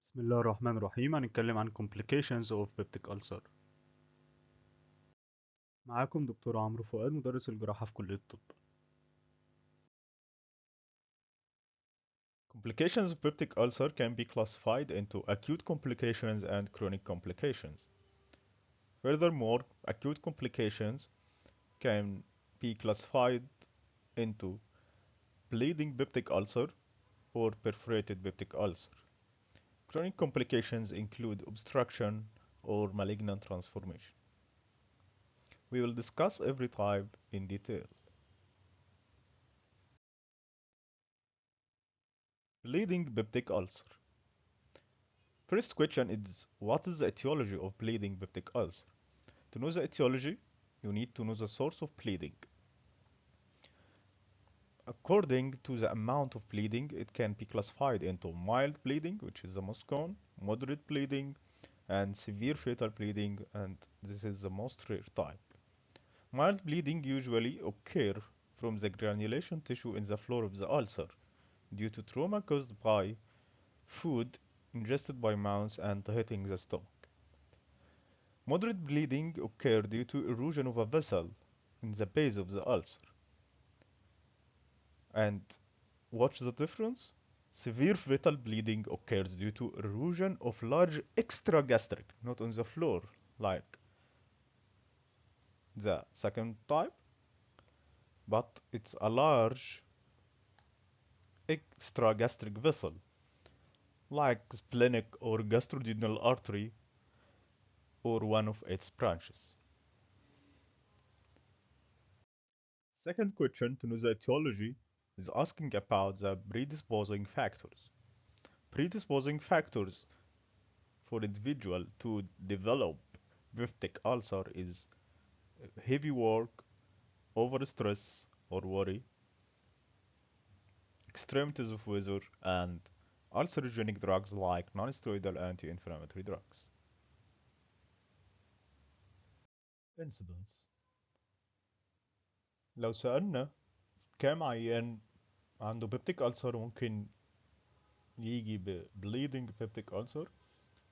بسم الله الرحمن الرحيم. هنتكلم عن complications of peptic ulcer. معاكم دكتور عمرو فؤاد، مدرس الجراحة في كلية الطب. Complications of peptic ulcer can be classified into acute complications and chronic complications. Furthermore, acute complications can be classified into bleeding peptic ulcer or perforated peptic ulcer. Chronic complications include obstruction or malignant transformation. We will discuss every type in detail. Bleeding peptic ulcer. First question is, what is the etiology of bleeding peptic ulcer? To know the etiology, you need to know the source of bleeding. According to the amount of bleeding, it can be classified into mild bleeding, which is the most common, moderate bleeding, and severe fetal bleeding, and this is the most rare type. Mild bleeding usually occur from the granulation tissue in the floor of the ulcer due to trauma caused by food ingested by mouse and hitting the stomach. Moderate bleeding occurs due to erosion of a vessel in the base of the ulcer. And watch the difference. Severe fetal bleeding occurs due to erosion of large extragastric, not on the floor, like the second type, but it's a large extragastric vessel, like splenic or gastroduodenal artery or one of its branches. Second question to know the etiology is asking about the predisposing factors. Predisposing factors for individual to develop peptic ulcer is heavy work, overstress or worry, extremities of weather, and ulcerogenic drugs like non-steroidal anti-inflammatory drugs. Incidence. لو سألنا كام عيان عنده peptic ulcer ممكن يجي ب bleeding peptic ulcer,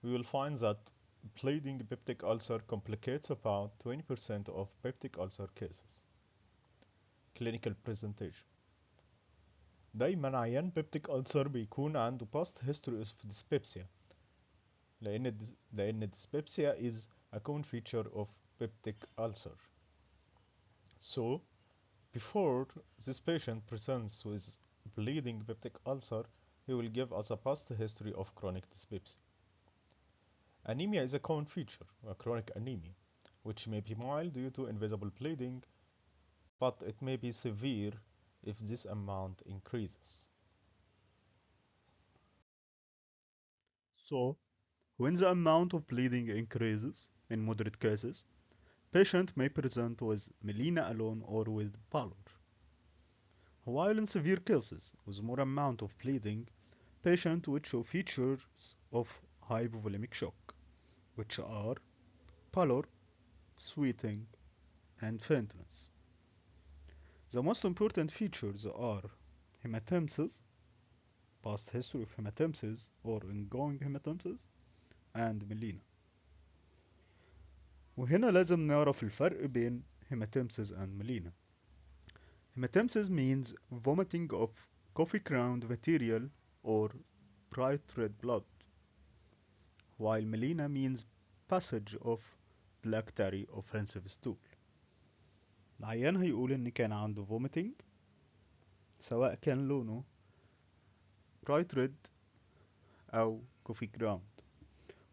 we will find that bleeding peptic ulcer complicates about 20% of peptic ulcer cases. Clinical presentation. دايما عيان peptic ulcer بيكون عنده past history of dyspepsia لأن dyspepsia is a common feature of peptic ulcer. So, before this patient presents with bleeding peptic ulcer, he will give us a past history of chronic dyspepsia. Anemia is a common feature, a chronic anemia, which may be mild due to invisible bleeding, but it may be severe if this amount increases. So, when the amount of bleeding increases in moderate cases, patient may present with melena alone or with pallor. While in severe cases with more amount of bleeding, patient would show features of hypovolemic shock, which are pallor, sweating, and faintness. The most important features are hematemesis, past history of hematemesis or ongoing hematemesis, and melena. وهنا لازم نعرف الفرق بين hematemesis and melena. Hematemesis means vomiting of coffee ground material or bright red blood, while melena means passage of black tarry offensive stool. العيان هيقول إن كان عنده vomiting سواء كان لونه bright red أو coffee ground،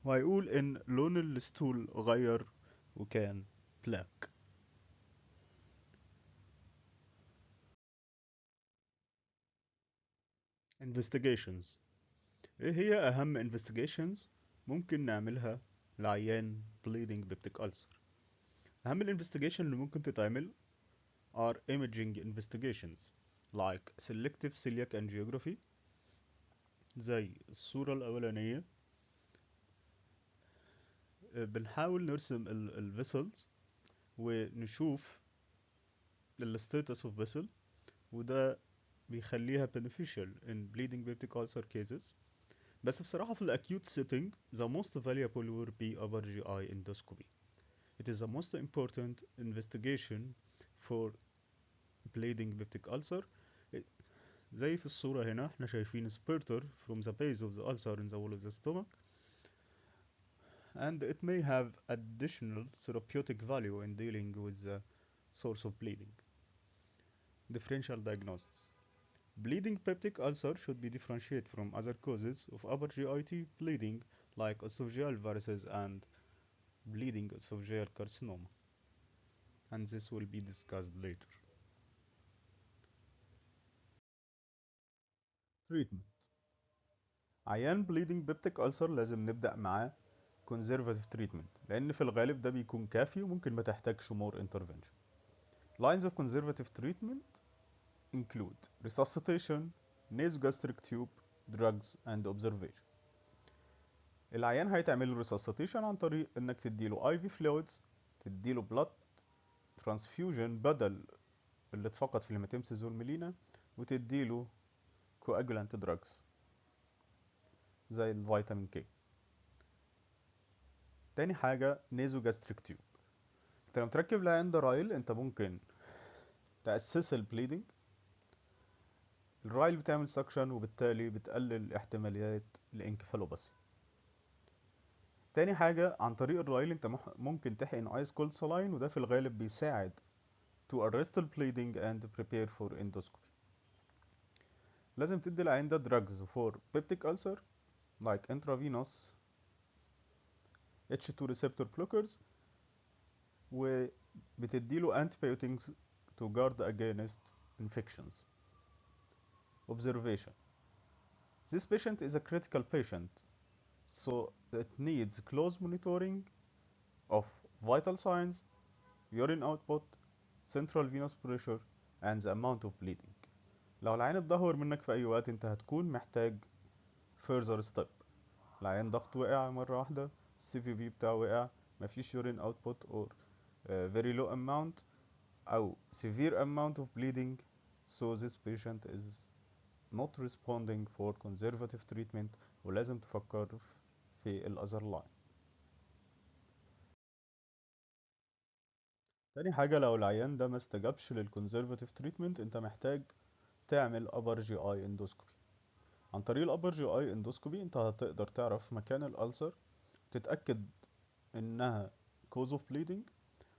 وهيقول إن لون الستول غير وكان black. investigations. ايه هي اهم investigations ممكن نعملها لعيان bleeding peptic ulcer؟ اهم الانفستيجيشن اللي ممكن تتعمل are imaging investigations like selective celiac angiography زي الصورة الأولانية. بنحاول نرسم الفيسلز ونشوف الستاتس اوف vessel، وده بيخليها beneficial in bleeding peptic ulcer cases. بس بصراحة في الأكيوت setting the most valuable will be upper GI endoscopy. It is the most important investigation for bleeding peptic ulcer. زي في الصورة هنا احنا شايفين spurter from the base of the ulcer in the wall of the stomach, and it may have additional therapeutic value in dealing with the source of bleeding. Differential diagnosis. Bleeding peptic ulcer should be differentiated from other causes of upper GIT bleeding like esophageal varices and bleeding esophageal carcinoma, and this will be discussed later. Treatment. عيان bleeding peptic ulcer لازم نبدأ معاه conservative treatment لأن في الغالب ده بيكون كافي وممكن ما تحتاجش more intervention. Lines of conservative treatment include resuscitation, nasogastric tube, drugs and observation. العيان هيتعمل له resuscitation عن طريق انك تديله IV fluids، تديله blood transfusion بدل اللي اتفقد في الهيماتيمسيس والميلينا، وتديله coagulant drugs زي الفيتامين كي. تاني حاجة nasogastric tube. انت لما تركب العيان ده رايل انت ممكن تأسس البليدنج. الرايل بتعمل سكشن وبالتالي بتقلل احتماليات الانكفالوباثي. تاني حاجة عن طريق الرايل انت ممكن تحقن ايس كولد سلاين، وده في الغالب بيساعد to arrest the bleeding and prepare for endoscopy. لازم تدي العيان ده drugs for peptic ulcer like intravenous H2 receptor blockers، وبتديله antibiotics to guard against infections. Observation. This patient is a critical patient, so it needs close monitoring of vital signs, urine output, central venous pressure, and the amount of bleeding. لو العيان اتدهور منك في أي وقت أنت هتكون محتاج further step. العيان ضغطه وقع مرة واحدة، CVP بتاعه وقع، مفيش urine output or very low amount أو severe amount of bleeding, so this patient is not responding for conservative treatment ولازم تفكر في ال other line. تاني حاجة لو العيان ده ما استجابش للconservative treatment انت محتاج تعمل upper GI endoscopy. عن طريق ال upper GI endoscopy انت هتقدر تعرف مكان الألسر، تتأكد انها cause of bleeding،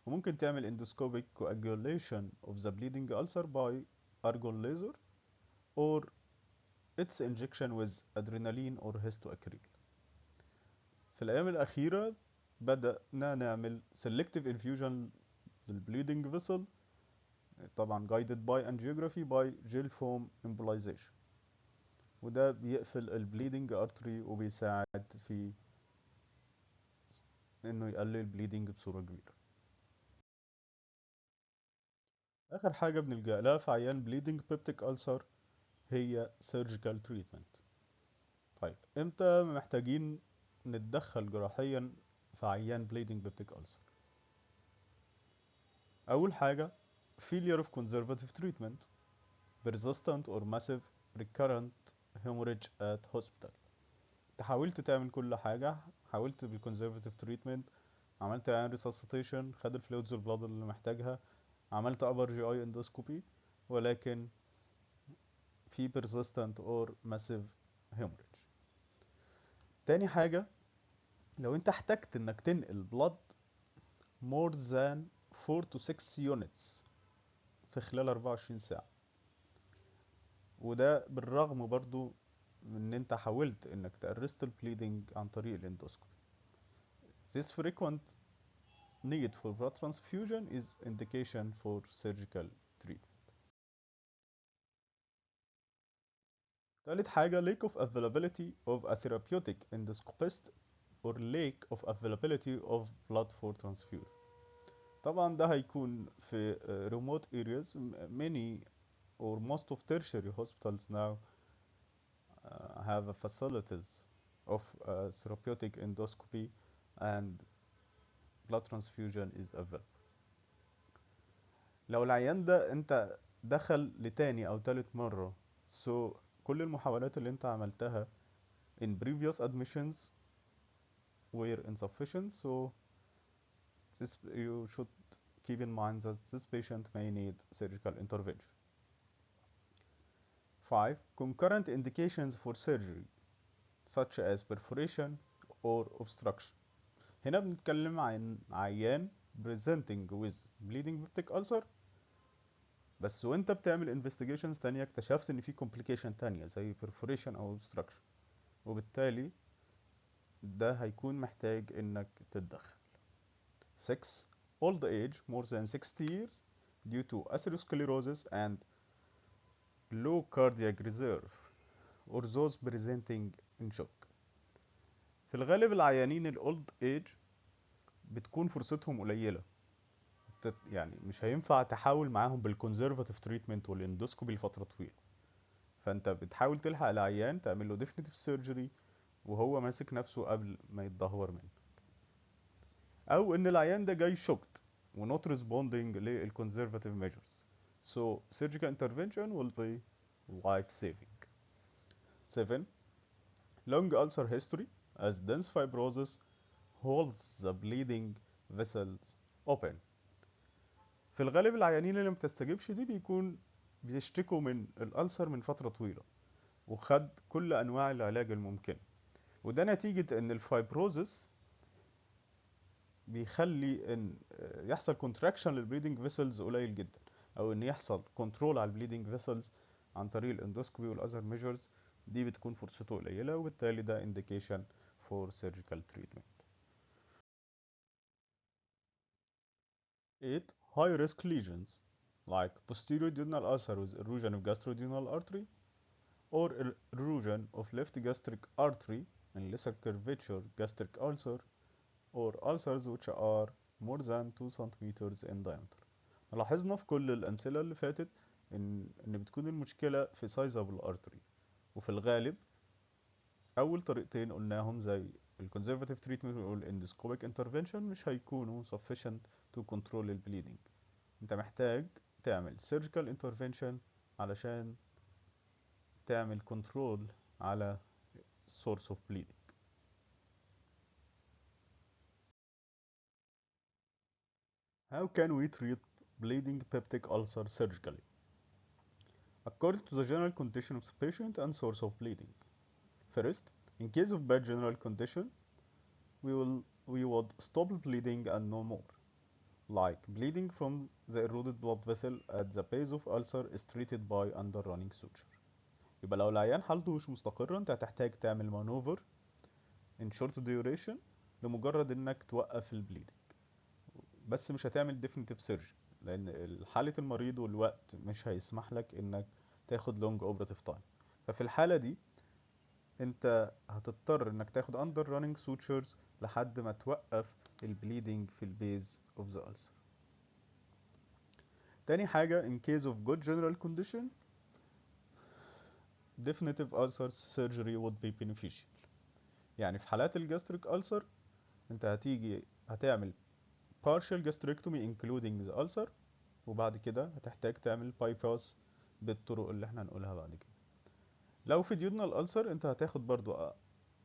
وممكن تعمل endoscopic coagulation of the bleeding ulcer by argon laser or its injection with adrenaline or histoacrylate. في الأيام الأخيرة بدأنا نعمل selective infusion للبليدنج vessel، طبعا guided by angiography by gel foam embolization، وده بيقفل البليدنج ارتري وبيساعد في انه يقلل البليدنج بصورة كبيرة. اخر حاجة بنلجأ لها في عيان bleeding peptic ulcer هي surgical treatment. طيب امتى محتاجين نتدخل جراحيا في عيان bleeding peptic ulcer؟ اول حاجة failure of conservative treatment، persistent or massive recurrent hemorrhage at hospital. انت حاولت تعمل كل حاجة، حاولت بالconservative treatment، عملت عيان resuscitation، خد الفلويدز والبلاد اللي محتاجها، عملت upper GI endoscopy، ولكن في persistent or massive hemorrhage. تاني حاجة لو انت احتجت انك تنقل blood more than 4 to 6 units في خلال 24 ساعة، وده بالرغم برضو من ان انت حاولت انك تأرست البليدنج عن طريق الاندوسكوبي. This frequent need for blood transfusion is indication for surgical treatment. تالت حاجة lack of availability of a therapeutic endoscopist or lack of availability of blood for transfusion. طبعا ده هيكون في remote areas. Many or most of tertiary hospitals now have a facilities of therapeutic endoscopy and blood transfusion is available. لو العيان ده انت دخل لتاني او تالت مرة، so كل المحاولات اللي انت عملتها in previous admissions were insufficient, so this you should keep in mind that this patient may need surgical intervention. 5. Concurrent indications for surgery such as perforation or obstruction. هنا بنتكلم عن عيان presenting with bleeding peptic ulcer، بس وانت بتعمل investigations تانية اكتشفت ان في complication تانية زي perforation او obstruction، وبالتالي ده هيكون محتاج انك تتدخل. 6. Old age more than 60 years due to atherosclerosis and low cardiac reserve or those presenting in shock. في الغالب العيانين الاولد ايج بتكون فرصتهم قليلة، يعني مش هينفع تحاول معاهم بالكونزرفاتيف تريتمنت والاندوسكوبي لفترة طويلة، فانت بتحاول تلحق العيان تعمل له ديفينيتيف سيرجري وهو ماسك نفسه قبل ما يتدهور منه، او ان العيان ده جاي شوكت ونوت ريسبوندينج للكونزرفاتيف ميجرز، so surgical intervention will be life saving. 7. Long ulcer history as dense fibrosis holds the bleeding vessels open. في الغالب العيانين اللي ما بتستجيبش دي بيكون بيشتكوا من الألسر من فترة طويلة وخد كل أنواع العلاج الممكن، وده نتيجة إن الفايبروزس بيخلي إن يحصل كونتراكشن للبليدنج فيسلز قليل جدا، أو إن يحصل كنترول على البليدنج فيسلز عن طريق الاندوسكوبي والأذر ميجرز، دي بتكون فرصته قليلة وبالتالي ده indication for surgical treatment. 8. High risk lesions like posterior duodenal ulcer with erosion of gastroduodenal artery or erosion of left gastric artery and lesser curvature gastric ulcer or ulcers which are more than 2 centimeters in diameter. لاحظنا في كل الأمثلة اللي فاتت إن بتكون المشكلة في sizable artery، وفي الغالب أول طريقتين قلناهم زي الكونزرفاتيف تريتمنت والاندوسكوبيك انترفنشن مش هيكونوا sufficient to control البليدنج، انت محتاج تعمل surgical intervention علشان تعمل control على source of bleeding. How can we treat bleeding peptic ulcer surgically? According to the general condition of the patient and source of bleeding. First, in case of bad general condition, we would stop bleeding and no more. Like bleeding from the eroded blood vessel at the base of ulcer is treated by underrunning suture. يبقى لو العيان حالته مش مستقرة انت هتحتاج تعمل مانوفر in short duration لمجرد انك توقف البليدنج، بس مش هتعمل definitive surgery لان حالة المريض والوقت مش هيسمح لك انك تاخد long operative time. ففي الحالة دي انت هتضطر انك تاخد under running sutures لحد ما توقف البليدنج في البيز of the ulcer. تاني حاجة in case of good general condition definitive ulcer surgery would be beneficial. يعني في حالات الجاستريك ulcer انت هتعمل partial gastrectomy including the ulcer، وبعد كده هتحتاج تعمل bypass بالطرق اللي احنا هنقولها بعد كده. لو في duodenal ulcer انت هتاخد برضو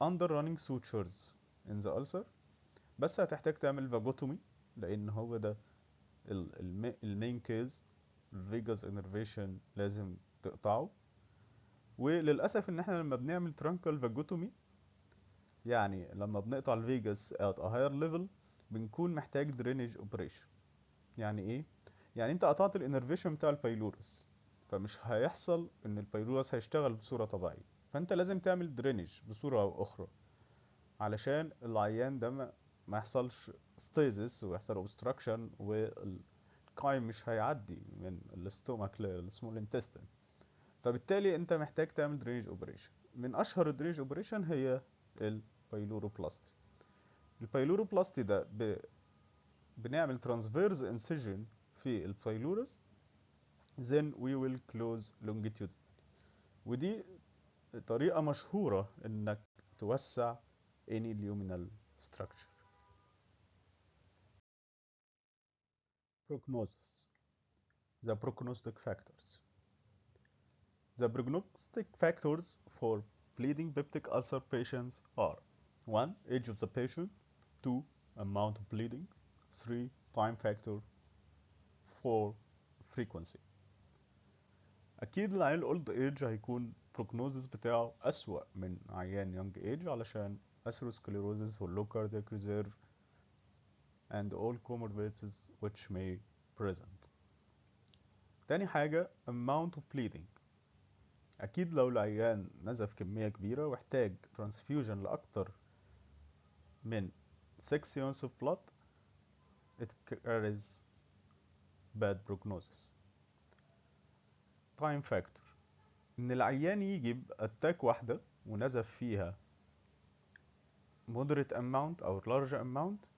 under running sutures in the ulcer، بس هتحتاج تعمل vagotomy لان هو ده المين كيز، الفيجاس innervation لازم تقطعه. وللاسف ان احنا لما بنعمل truncal vagotomy يعني لما بنقطع الفيجاس at a higher level بنكون محتاج drainage operation. يعني ايه؟ يعني انت قطعت الانرفيشن بتاع البايلورس، فمش هيحصل ان البايلورس هيشتغل بصورة طبيعية، فانت لازم تعمل درينج بصورة او اخرى علشان العيان ده ما يحصلش ستيزس ويحصل اوبستراكشن والقايم مش هيعدي من الاستومك للسمول انتستين، فبالتالي انت محتاج تعمل درينج اوبريشن. من اشهر الدرينج اوبريشن هي البايلوروبلاستي. البايلوروبلاستي ده بنعمل ترانسفيرز انسيجن في البايلورس then we will close longitudinally، ودي طريقة مشهورة انك توسع any luminal structure. Prognosis. The prognostic factors. The prognostic factors for bleeding peptic ulcer patients are 1. Age of the patient, 2. Amount of bleeding, 3. Time factor, 4. Frequency. أكيد العيان الأولد ايج هيكون prognosis بتاعه أسوأ من عيان young age علشان atherosclerosis or low cardiac reserve and all comorbidities which may present. تاني حاجة amount of bleeding. أكيد لو العيان نزف كمية كبيرة واحتاج transfusion لأكتر من 6 units of blood, it carries bad prognosis. time factor. إن العيان يجي بأتاك واحدة ونزف فيها moderate amount أو large amount،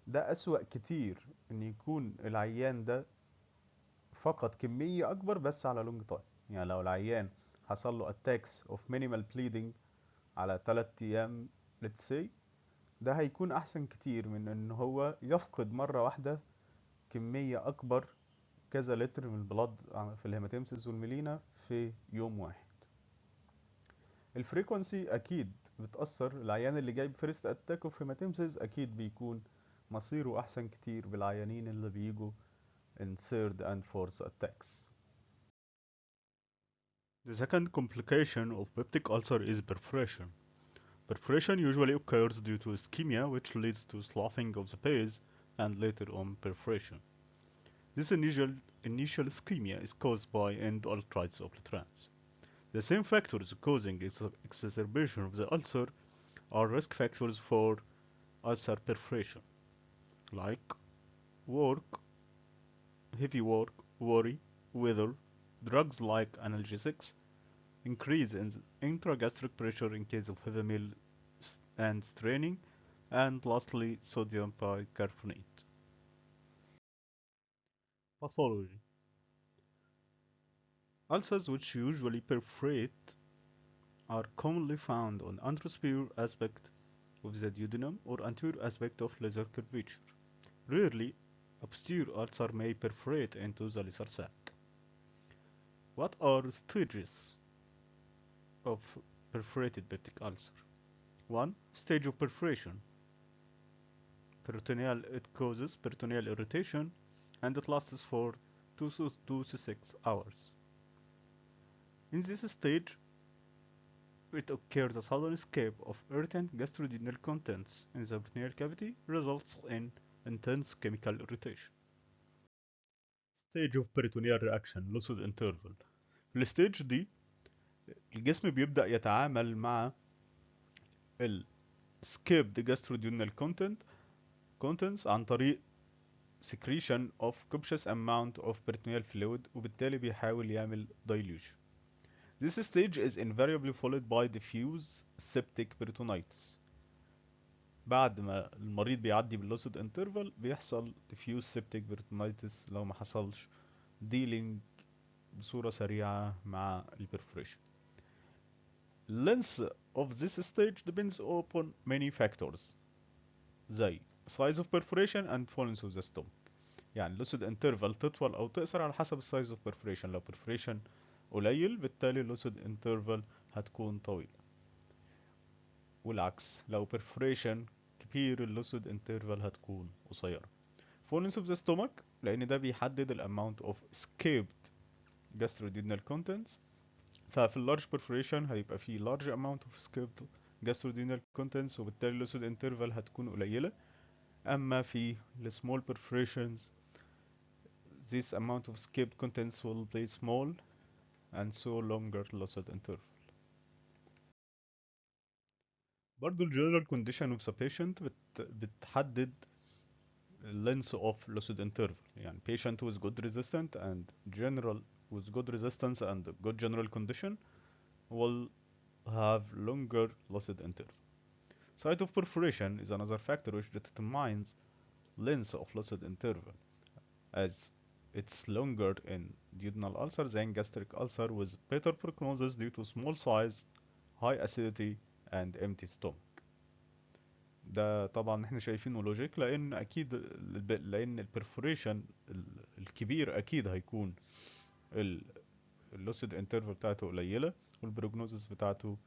ده أسوأ كتير إن يكون العيان ده فقد كمية أكبر بس على long time. يعني لو العيان حصل له attacks of minimal bleeding على 3 أيام let's say، ده هيكون أحسن كتير من إن هو يفقد مرة واحدة كمية أكبر كذا لتر من البلد في الهيماتيمسيس والميلينا في يوم واحد. الفريكونسي أكيد بتأثر. العيان اللي جايب فيرست أتاك اوف هيماتيمسيس أكيد بيكون مصيره أحسن كتير بالعيانين اللي بيجوا in third and fourth attacks. The second complication of peptic ulcer is perforation. Perforation usually occurs due to ischemia, which leads to sloughing of the base and later on perforation. This initial ischemia is caused by endarteritis obliterans. The same factors causing exacerbation of the ulcer are risk factors for ulcer perforation, like work, heavy work, worry, weather, drugs like analgesics, increase in intragastric pressure in case of heavy meal and straining, and lastly sodium bicarbonate. Pathology. Ulcers which usually perforate are commonly found on anterior aspect of the duodenum or anterior aspect of lesser curvature. Rarely, a posterior ulcer may perforate into the lesser sac. What are stages of perforated peptic ulcer? 1. Stage of perforation. Peritoneal, it causes peritoneal irritation and it lasts for 2 to 6 hours. In this stage, it occurs a sudden escape of irritant gastroduodenal contents in the peritoneal cavity results in intense chemical irritation. Stage of peritoneal reaction lucid interval. في الستيج دي الجسم بيبدأ يتعامل مع ال escaped gastroduodenal contents عن طريق secretion of copious amount of peritoneal fluid وبالتالي بيحاول يعمل dilution. This stage is invariably followed by diffuse septic peritonitis. بعد ما المريض بيعدي باللوسيد انترفال بيحصل diffuse septic peritonitis لو ما حصلش dealing بصورة سريعة مع البرفوريشن. Length of this stage depends upon many factors زي size of perforation and fullness of the stomach. يعني lucid interval تطول أو تقصر على حسب size of perforation. لو perforation قليل بالتالي lucid interval هتكون طويلة، والعكس لو perforation كبير lucid interval هتكون قصيرة. fullness of the stomach لأن ده بيحدد ال amount of escaped gastroduodenal contents. ففي اللارج perforation هيبقى فيه large amount of escaped gastroduodenal contents وبالتالي lucid interval هتكون قليلة. أما في ال small perforations this amount of escaped contents will be small and so longer lucid interval. برضو ال general condition of the patient بتحدد length of lucid interval. يعني patient with good resistance and general with good resistance and good general condition will have longer lucid interval. Site of perforation is another factor which determines length of lucid interval, as it's longer in duodenal ulcer than gastric ulcer with better prognosis due to small size, high acidity, and empty stomach. ده طبعا احنا شايفينه لوجيك لان اكيد لان البرفوريشن الكبير اكيد هيكون اللوسيد انترفال بتاعته قليله والبروجنوزس بتاعته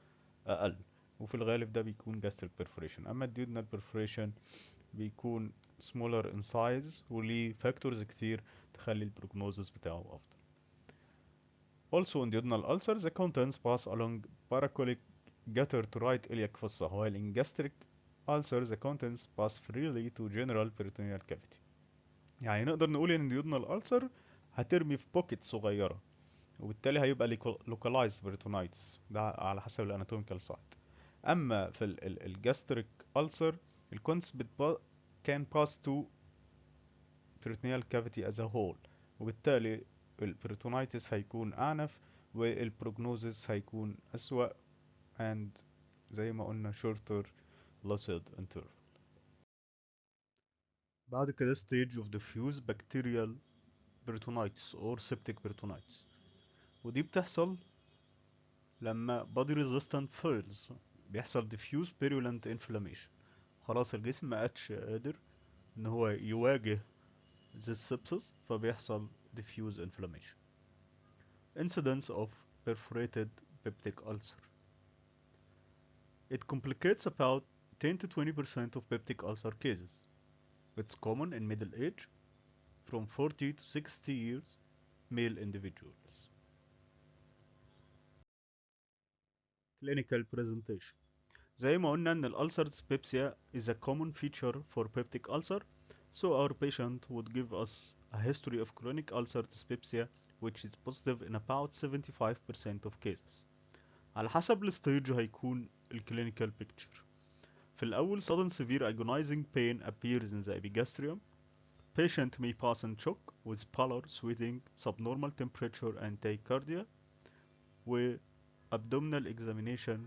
اقل، وفي الغالب ده بيكون gastric perforation. اما الديودنال perforation بيكون smaller in size وليه factors كتير تخلي البروجنوزس بتاعه افضل. Also in duodenal ulcers, the contents pass along paracolic gutter to right iliac fossa, while in gastric ulcers the contents pass freely to general peritoneal cavity. يعني نقدر نقول ان duodenal ulcer هترمي في بوكيت صغيرة، وبالتالي هيبقى localized peritonitis، ده على حسب الاناتوميكال سايت. اما في الجاستريك ulcer الكونتس can pass to peritoneal cavity as a whole، وبالتالي البريتونيتس هيكون أعنف والبروجنوزس هيكون أسوأ and زي ما قلنا shorter lucid interval. بعد كده stage of diffuse bacterial peritonitis or septic peritonitis، ودي بتحصل لما body resistant fails، بيحصل diffuse purulent inflammation، خلاص الجسم ما عادش قادر ان هو يواجه this sepsis، فبيحصل diffuse inflammation. Incidence of perforated peptic ulcer. It complicates about 10 to 20% of peptic ulcer cases. It's common in middle age, from 40 to 60 years, male individuals. Clinical presentation. زي ما قلنا ان الألسر dyspepsia is a common feature for peptic ulcer, so our patient would give us a history of chronic ulcer dyspepsia which is positive in about 75% of cases. على حسب الستيج هيكون الكلينيكال picture. في الأول sudden severe agonizing pain appears in the epigastrium. Patient may pass in shock with pallor, sweating, subnormal temperature and tachycardia. و abdominal examination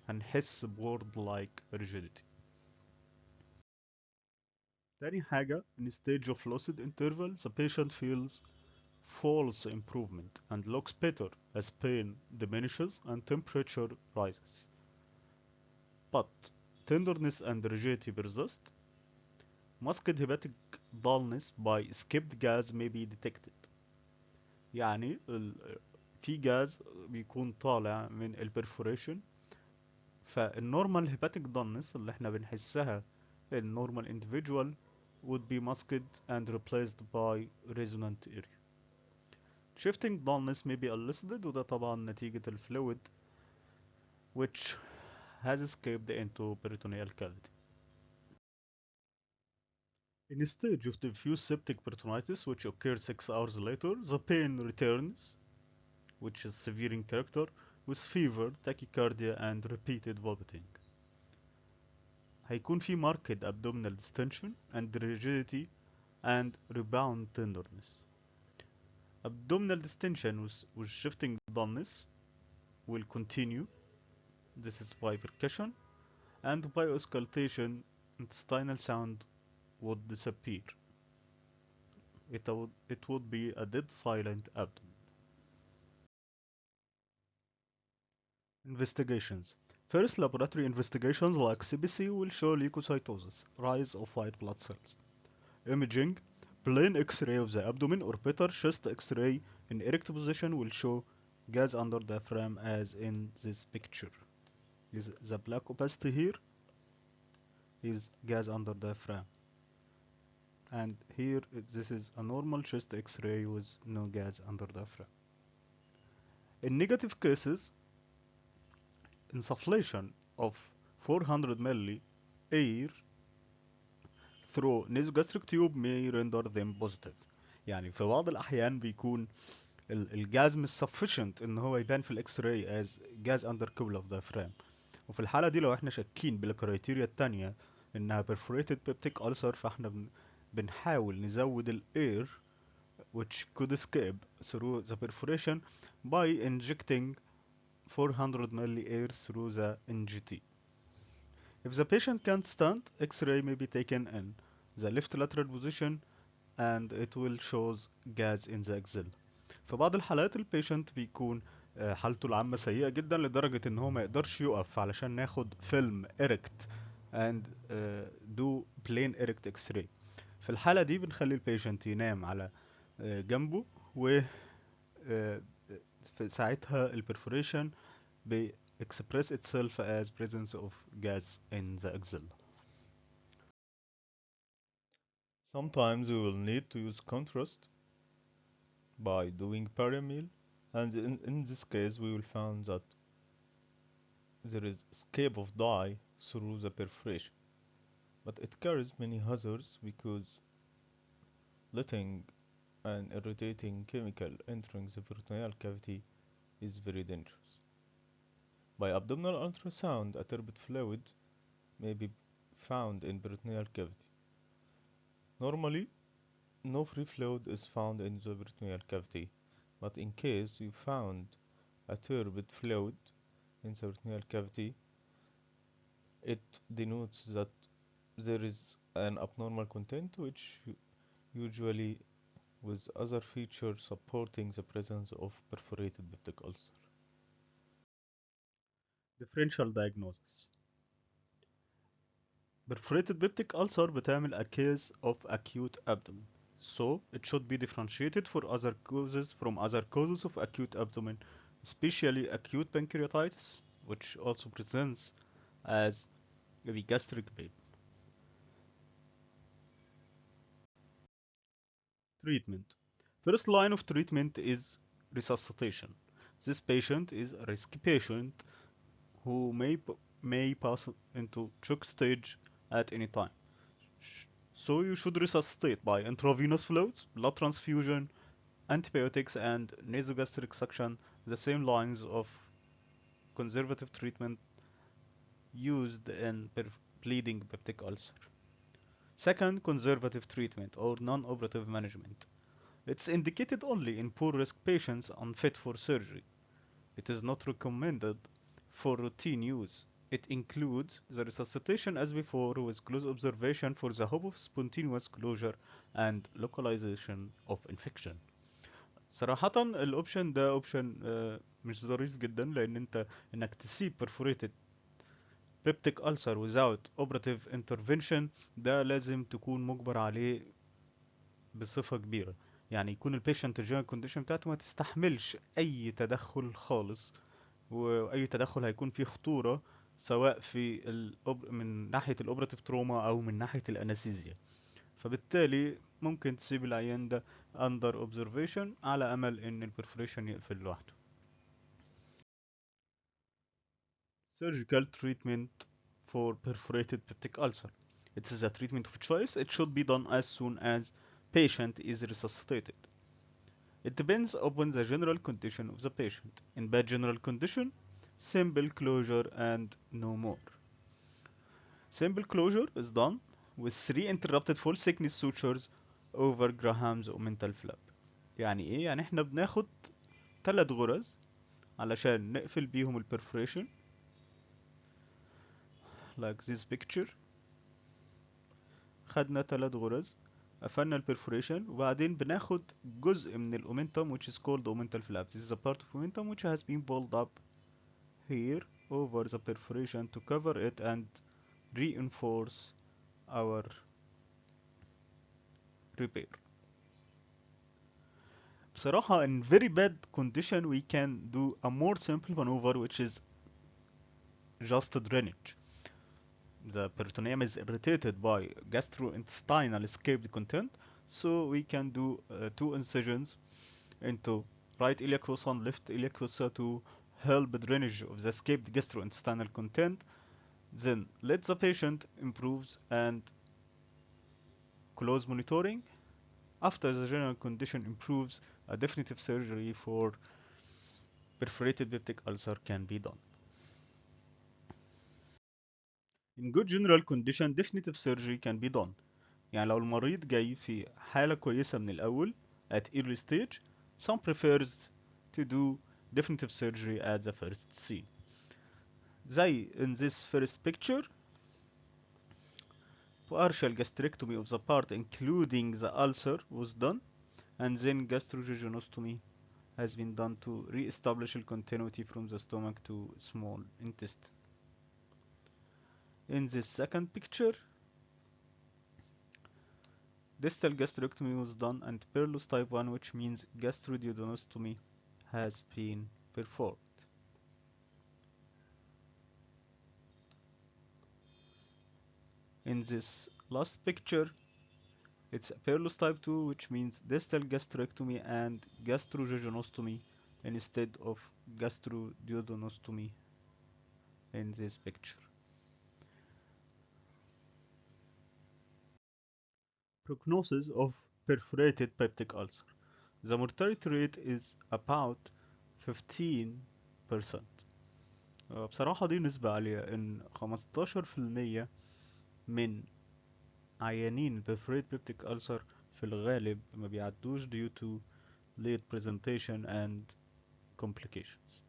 هنحس board like rigidity. تاني حاجة in stage of lucid interval the patient feels false improvement and looks better as pain diminishes and temperature rises. But tenderness and rigidity persist. Masked hepatic dullness by skipped gas may be detected. يعني في جاز بيكون طالع من البرفوريشن، فالنورمال هيباتيك dullness اللي احنا بنحسها النورمال individual would be masked and replaced by resonant area. Shifting dullness may be elicited، وده طبعا نتيجة الفلويد which has escaped into peritoneal cavity. In a stage of diffuse septic peritonitis, which occurs 6 hours later, the pain returns, which is severe in character, with fever, tachycardia, and repeated vomiting. هيكون في marked abdominal distension and rigidity and rebound tenderness. Abdominal distension with shifting dullness will continue. This is by percussion, and by auscultation, intestinal sound would disappear. It would be a dead silent abdomen. Investigations. First, laboratory investigations like CBC will show leukocytosis, rise of white blood cells. Imaging, plain X-ray of the abdomen or better chest X-ray in erect position will show gas under diaphragm as in this picture. Is the black opacity here is gas under diaphragm. And here this is a normal chest X-ray with no gas under diaphragm. In negative cases, insufflation of 400 milli air through nasogastric tube may render them positive. يعني في بعض الأحيان بيكون الجاز مش sufficient إن هو يبان في الإكس راي as gas under cowl of diaphragm. وفي الحالة دي لو احنا شاكين بالكرايتيريا التانية إنها perforated peptic ulcer، فاحنا بنحاول نزود الاير which could escape through the perforation by injecting 400 milli air through the NGT. If the patient can't stand, X-ray may be taken in the left lateral position and it will show gas in the axilla. في بعض الحالات البيشنت بيكون حالته العامة سيئة جدا لدرجة ان هو ما يقدرش يقف علشان ناخد فيلم erect and do plain erect X-ray. في الحالة دي بنخلي البيشنت ينام على جنبه، و في ساعتها البرفوريشن express itself as presence of gas in the axilla. Sometimes we will need to use contrast by doing perimeal, and in this case we will find that there is escape of dye through the perforation, but it carries many hazards because letting an irritating chemical entering the peritoneal cavity is very dangerous. By abdominal ultrasound, a turbid fluid may be found in peritoneal cavity. Normally, no free fluid is found in the peritoneal cavity, but in case you found a turbid fluid in the peritoneal cavity, it denotes that there is an abnormal content which usually with other features supporting the presence of perforated peptic ulcer. Differential diagnosis. Perforated peptic ulcer بتعمل a case of acute abdomen. So it should be differentiated for other causes from other causes of acute abdomen, especially acute pancreatitis, which also presents as the gastric pain. Treatment. First line of treatment is resuscitation. This patient is a risky patient who may pass into shock stage at any time. So you should resuscitate by intravenous fluids, blood transfusion, antibiotics, and nasogastric suction, the same lines of conservative treatment used in bleeding peptic ulcer. Second, conservative treatment or non-operative management. It's indicated only in poor risk patients unfit for surgery. It is not recommended for routine use. It includes the resuscitation as before with close observation for the hope of spontaneous closure and localization of infection. صراحة الاوبشن ده اوبشن مش ظريف جدا لان انت انك تسيب perforated peptic ulcer without operative intervention ده لازم تكون مجبر عليه بصفة كبيرة. يعني يكون البيشنت الجنرال كونديشن بتاعته ما تستحملش اي تدخل خالص، واي تدخل هيكون فيه خطورة سواء في من ناحية الاوبراتيف تروما او من ناحية الانستيزيا. فبالتالي ممكن تسيب العيان ده under observation على امل ان البرفوريشن يقفل لوحده. Surgical treatment for perforated peptic ulcer. It is a treatment of choice. It should be done as soon as patient is resuscitated. It depends upon the general condition of the patient. In bad general condition, simple closure and no more. Simple closure is done with 3 interrupted full thickness sutures over Graham's omental flap. يعني ايه؟ يعني احنا بناخد 3 غرز علشان نقفل بيهم البرفوريشن like this picture. خدنا 3 غرز، قفلنا البرفوريشن، وبعدين بناخد جزء من الاومنتم which is called omental flap. This is a part of omentum which has been pulled up here over the perforation to cover it and reinforce our repair. بصراحة in very bad condition we can do a more simple maneuver which is just drainage. The peritoneum is irritated by gastrointestinal escaped content, so we can do 2 incisions into right iliac fossa and left iliac fossa to help drainage of the escaped gastrointestinal content. Then let the patient improves and close monitoring. After the general condition improves, a definitive surgery for perforated peptic ulcer can be done. In good general condition, definitive surgery can be done. يعني لو المريض جاي في حالة كويسة من الأول at early stage, some prefers to do definitive surgery at the first scene. زي in this first picture, partial gastrectomy of the part including the ulcer was done, and then gastrojejunostomy has been done to re-establish continuity from the stomach to small intestine. In this second picture, distal gastrectomy was done and Perlos type 1, which means gastroduodenostomy, has been performed. In this last picture, it's a Perlos type 2, which means distal gastrectomy and gastrojejunostomy instead of gastroduodenostomy in this picture. Prognosis of perforated peptic ulcer. The mortality rate is about 15%. بصراحة دي نسبة عالية إن 15% من عيانين perforated peptic ulcer في الغالب ما بيعدوش due to late presentation and complications.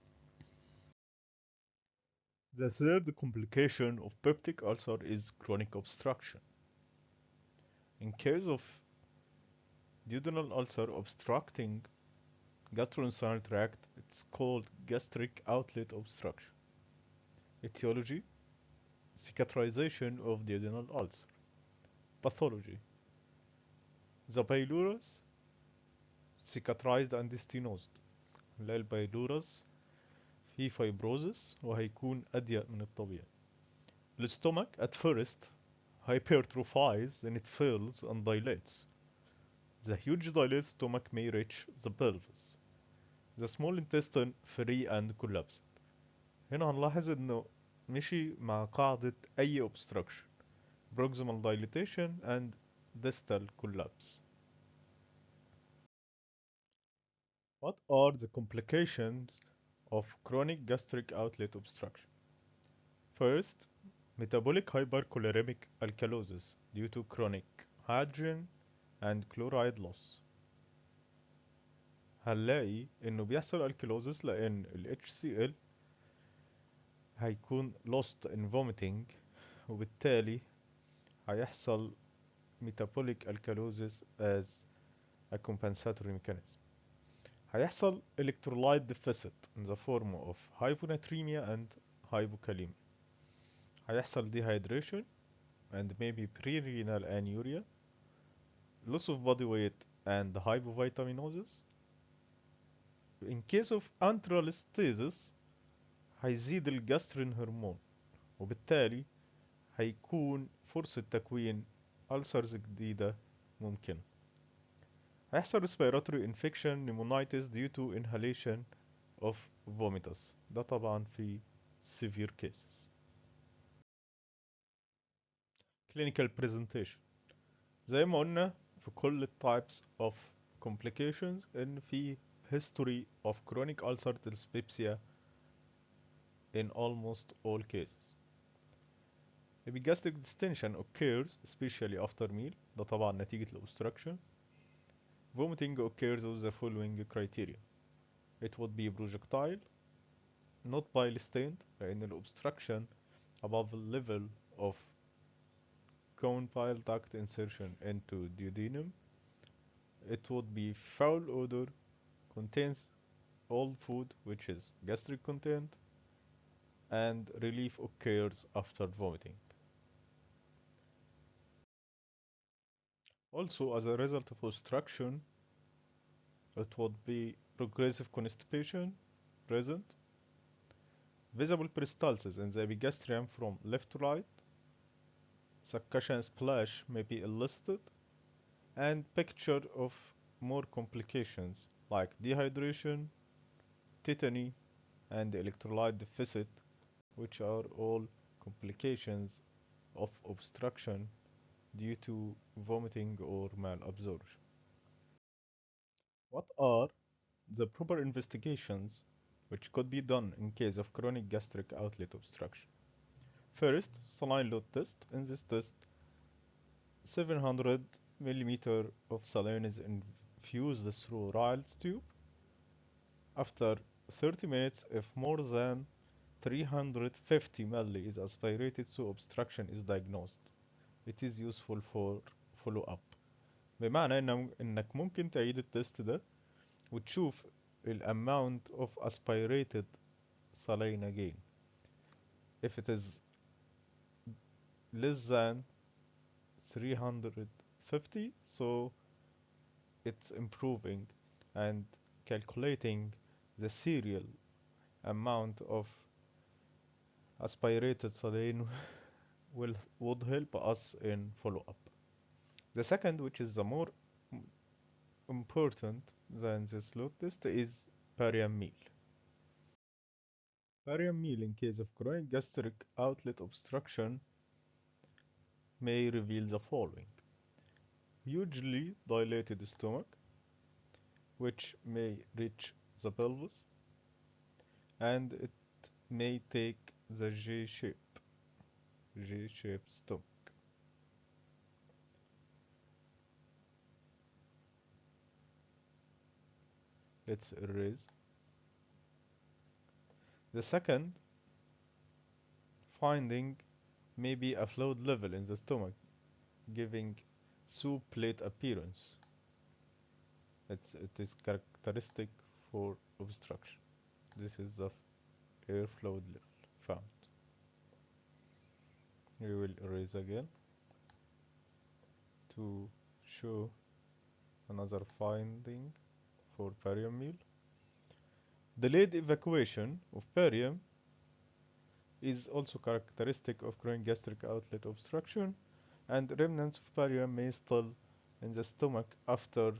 The third complication of peptic ulcer is chronic obstruction. In case of duodenal ulcer obstructing gastrointestinal tract, it's called gastric outlet obstruction. Etiology: cicatrization of duodenal ulcer. Pathology: the pylorus cicatrized and stenosed. نلاقي البايلورس فيه fibrosis وهيكون أضيق من الطبيعي. The stomach at first hypertrophies, then it fills and dilates. The huge dilated stomach may reach the pelvis. The small intestine free and collapsed. هنا هنلاحظ انه مشي مع قاعدة أي obstruction, proximal dilatation and distal collapse. What are the complications of chronic gastric outlet obstruction? First, metabolic hypercholoremic alkalosis due to chronic hydrogen and chloride loss. هنلاقي انه بيحصل alkalosis لان ال HCl هيكون lost in vomiting وبالتالي هيحصل metabolic alkalosis as a compensatory mechanism. هيحصل electrolyte deficit in the form of hyponatremia and hypokalemia. هيحصل dehydration and maybe pre-renal anuria, loss of body weight and hypovitaminosis. In case of antral stasis هيزيد الجاسترين هرمون وبالتالي هيكون فرصة تكوين ألسرز جديدة ممكنة. هيحصل respiratory infection pneumonitis due to inhalation of vomitus. ده طبعا في severe cases. clinical presentation زي ما قلنا في كل types of complications إن في history of chronic ulcerative dyspepsia in almost all cases. Epigastric distension occurs especially after meal. ده طبعا نتيجة الobstruction. Vomiting occurs with the following criteria. It would be projectile, not bile stained لأن الobstruction above the level of cone bile duct insertion into duodenum. It would be foul odor, contains old food which is gastric content, and relief occurs after vomiting. Also, as a result of obstruction, it would be progressive constipation present, visible peristalsis in the epigastrium from left to right, succussion splash may be elicited, and picture of more complications like dehydration, tetany, and electrolyte deficit, which are all complications of obstruction due to vomiting or malabsorption. What are the proper investigations which could be done in case of chronic gastric outlet obstruction? First, saline load test. In this test, 700 millimeter of saline is infused through Ryle's tube. After 30 minutes, if more than 350 milli is aspirated, so obstruction is diagnosed. It is useful for follow-up. بمعنى انك ممكن تعيد التست ده وتشوف ال amount of aspirated saline again. If it is less than 350, so it's improving, and calculating the serial amount of aspirated saline would help us in follow-up. The second, which is the more important than this load test, is barium meal. Barium meal in case of chronic gastric outlet obstruction may reveal the following: hugely dilated stomach, which may reach the pelvis, and it may take the J-shaped stomach. Let's erase. The second finding may be a fluid level in the stomach, giving soup plate appearance. It is characteristic for obstruction. This is the air fluid level found. We will erase again to show another finding for barium meal. Delayed evacuation of barium is also characteristic of chronic gastric outlet obstruction, and remnants of barium may still in the stomach after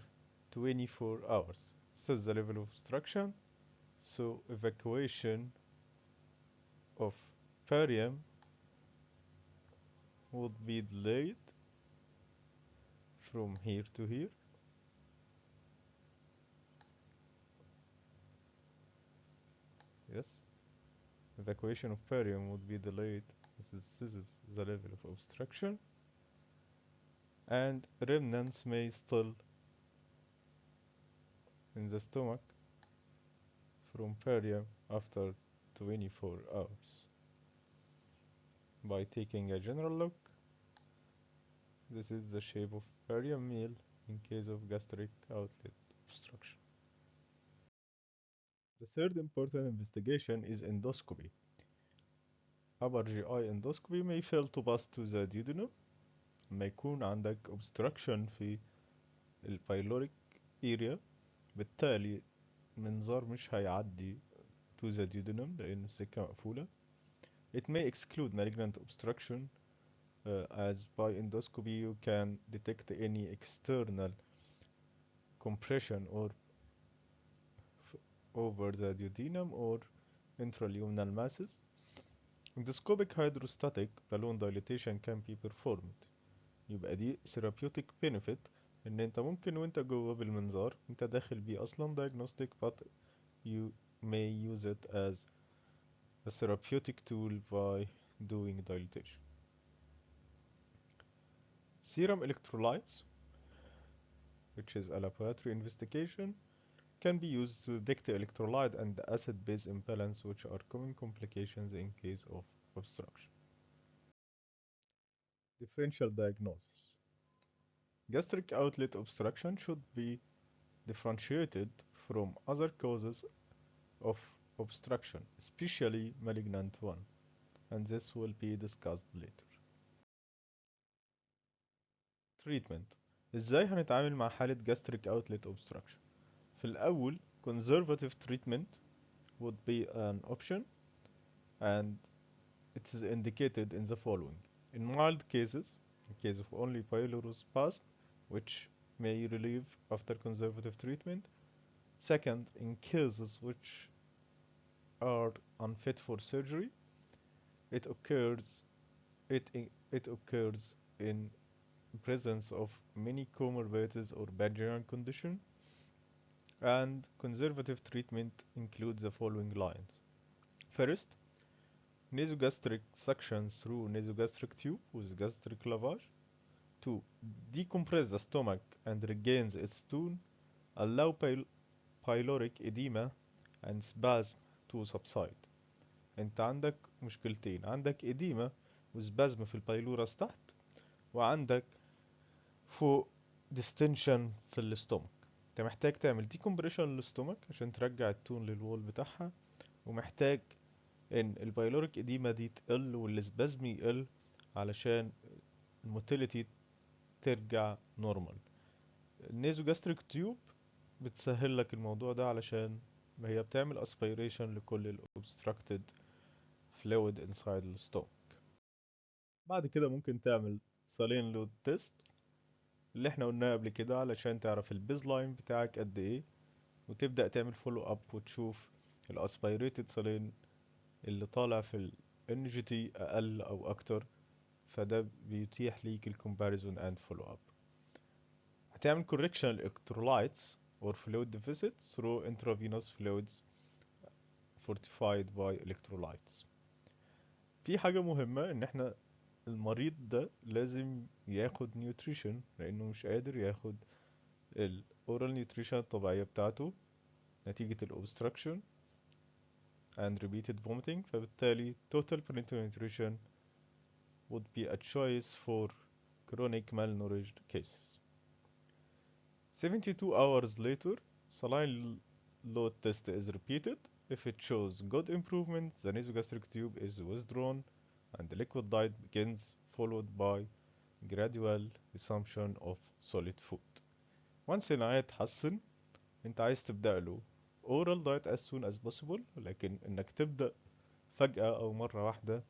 24 hours. This is the level of obstruction, so evacuation of barium would be delayed from here to here. Yes, evacuation of barium would be delayed. This is the level of obstruction, and remnants may still in the stomach from barium after 24 hours. By taking a general look, this is the shape of barium meal in case of gastric outlet obstruction. The third important investigation is endoscopy. Upper GI endoscopy may fail to pass to the duodenum لما يكون عندك obstruction في البايلوريك area، بالتالي المنظار مش هيعدي to the duodenum لأن السكة مقفولة. It may exclude malignant obstruction as by endoscopy you can detect any external compression or over the duodenum or intraluminal masses. Endoscopic hydrostatic balloon dilatation can be performed. يبقى دي therapeutic benefit ان انت ممكن وانت جوه بالمنظار انت داخل بيه اصلا diagnostic but you may use it as a therapeutic tool by doing dilatation. Serum electrolytes, which is a laboratory investigation, can be used to detect electrolyte and acid-base imbalance, which are common complications in case of obstruction. Differential diagnosis. Gastric outlet obstruction should be differentiated from other causes of obstruction, especially malignant one, and this will be discussed later. Treatment. ازاي هنتعامل مع حالة gastric outlet obstruction؟ في الأول conservative treatment would be an option and it is indicated in the following. In mild cases, in case of only pylorospasm, which may relieve after conservative treatment. Second, in cases which are unfit for surgery, it occurs it occurs in presence of many comorbidities or vaginal condition, and conservative treatment includes the following lines. First, nasogastric suction through nasogastric tube with gastric lavage to decompress the stomach and regains its tone, allow pyloric edema and spasm to subside. انت عندك مشكلتين، عندك edema وسبازم في البايلورس تحت، وعندك فوق distension في الاستومك. انت محتاج تعمل decompression للاستومك عشان ترجع التون للوول بتاعها، ومحتاج ان البايلوريك اديما دي تقل والسبازم يقل علشان الموتيليتي ترجع نورمال. النيزوجاستريك تيوب بتسهل لك الموضوع ده علشان هي بتعمل aspiration لكل ال obstructed fluid inside the stomach. بعد كده ممكن تعمل سالين لود تيست اللي احنا قلناه قبل كده علشان تعرف البيز لاين بتاعك قد ايه، وتبدأ تعمل فولو اب وتشوف الاسبيريتد سالين اللي طالع في ال NGT اقل او اكتر، فده بيتيح ليك الكومباريزون اند فولو اب. هتعمل correction electrolytes or fluid deficit through intravenous fluids fortified by electrolytes. في حاجة مهمة ان احنا المريض ده لازم ياخد نيوتريشن لانه مش قادر ياخد الاورال نيوتريشن الطبيعية بتاعته نتيجة الobstruction and repeated vomiting، فبالتالي total parenteral nutrition would be a choice for chronic malnourished cases. 72 hours later, saline load test is repeated. If it shows good improvement, the nasogastric tube is withdrawn and the liquid diet begins, followed by gradual resumption of solid food. Once العيان اتحسن، انت عايز تبدأ له oral diet as soon as possible، لكن انك تبدأ فجأة او مرة واحدة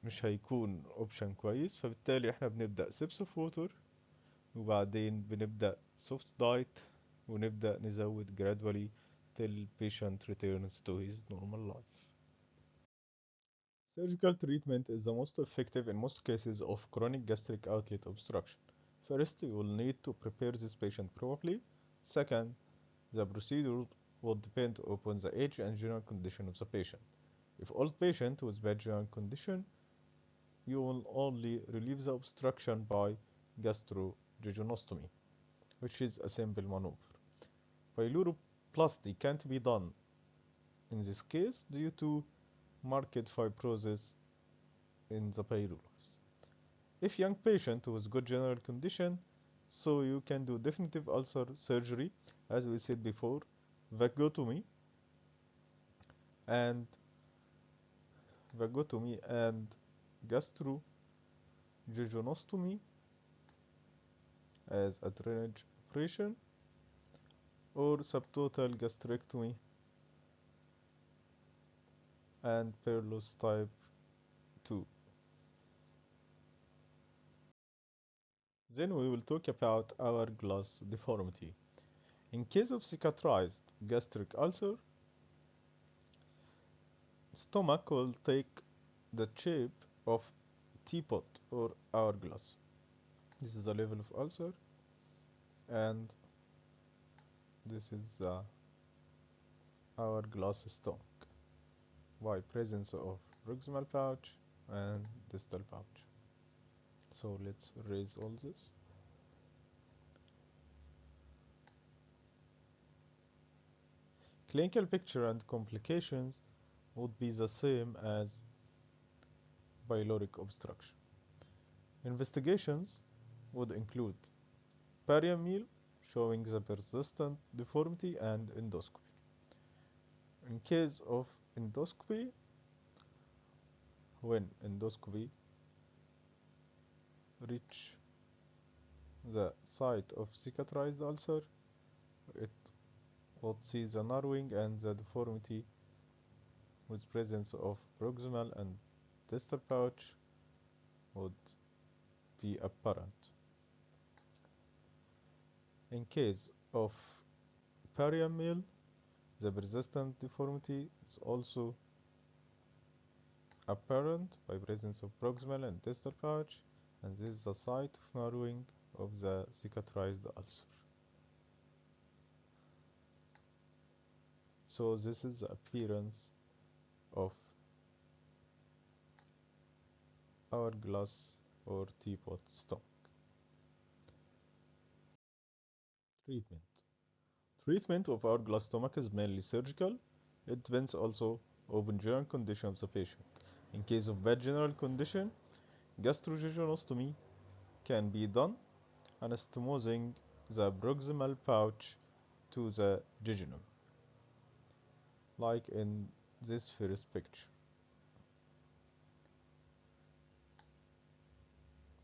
مش هيكون اوبشن كويس، فبالتالي احنا بنبدأ sips of water وبعدين بنبدأ soft diet ونبدأ نزود gradually till patient returns to his normal life. Surgical treatment is the most effective in most cases of chronic gastric outlet obstruction. First, you will need to prepare this patient properly. Second, the procedure will depend upon the age and general condition of the patient. If old patient with bad general condition, you will only relieve the obstruction by gastrojejunostomy, which is a simple maneuver. Pyloroplasty can't be done in this case due to marked fibrosis in the pylorus. If young patient with good general condition, so you can do definitive ulcer surgery, as we said before, vagotomy and gastrojejunostomy as a drainage operation, or subtotal gastrectomy and Perlos type 2. Then we will talk about hourglass deformity. In case of cicatrized gastric ulcer, stomach will take the shape of teapot or hourglass. This is the level of ulcer, and this is the hourglass stomach by presence of proximal pouch and distal pouch. So let's erase all this. Clinical picture and complications would be the same as pyloric obstruction. Investigations would include barium meal showing the persistent deformity and endoscopy. In case of endoscopy, when endoscopy reach the site of cicatrized ulcer, it would see the narrowing and the deformity with presence of proximal and distal pouch would be apparent. In case of barium meal, the persistent deformity is also apparent by presence of proximal and distal pouch, and this is the site of narrowing of the cicatrized ulcer. So this is the appearance of hourglass or teapot stomach. Treatment. Treatment of hourglass stomach is mainly surgical. It depends also on general condition of the patient. In case of bad general condition, gastrojejunostomy can be done, anastomosing the proximal pouch to the jejunum, like in this first picture.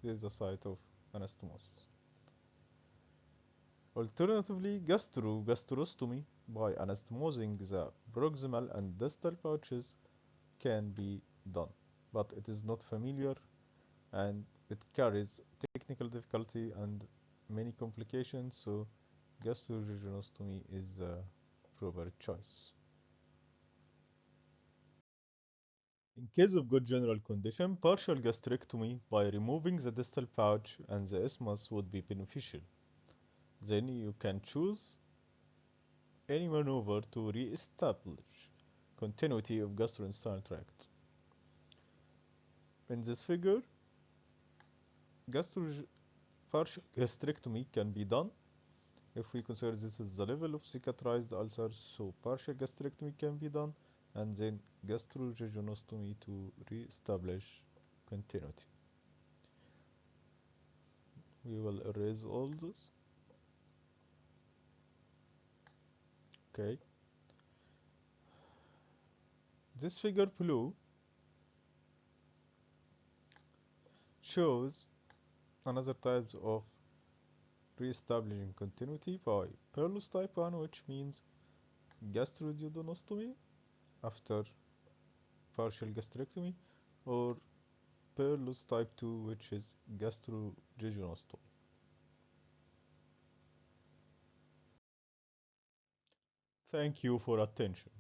This is the site of anastomosis. Alternatively, gastrostomy by anastomosing the proximal and distal pouches can be done, but it is not familiar and it carries technical difficulty and many complications, so gastrojejunostomy is a proper choice. In case of good general condition, partial gastrectomy by removing the distal pouch and the isthmus would be beneficial. Then you can choose any maneuver to re-establish continuity of gastrointestinal tract. In this figure, gastro partial gastrectomy can be done if we consider this is the level of cicatrized ulcer, so partial gastrectomy can be done, and then gastrojejunostomy to re-establish continuity. We will erase all this. Okay. This figure below shows another types of re-establishing continuity by Perlos type 1, which means gastroduodenostomy after partial gastrectomy, or Perlos type 2, which is gastrojejunostomy. Thank you for attention.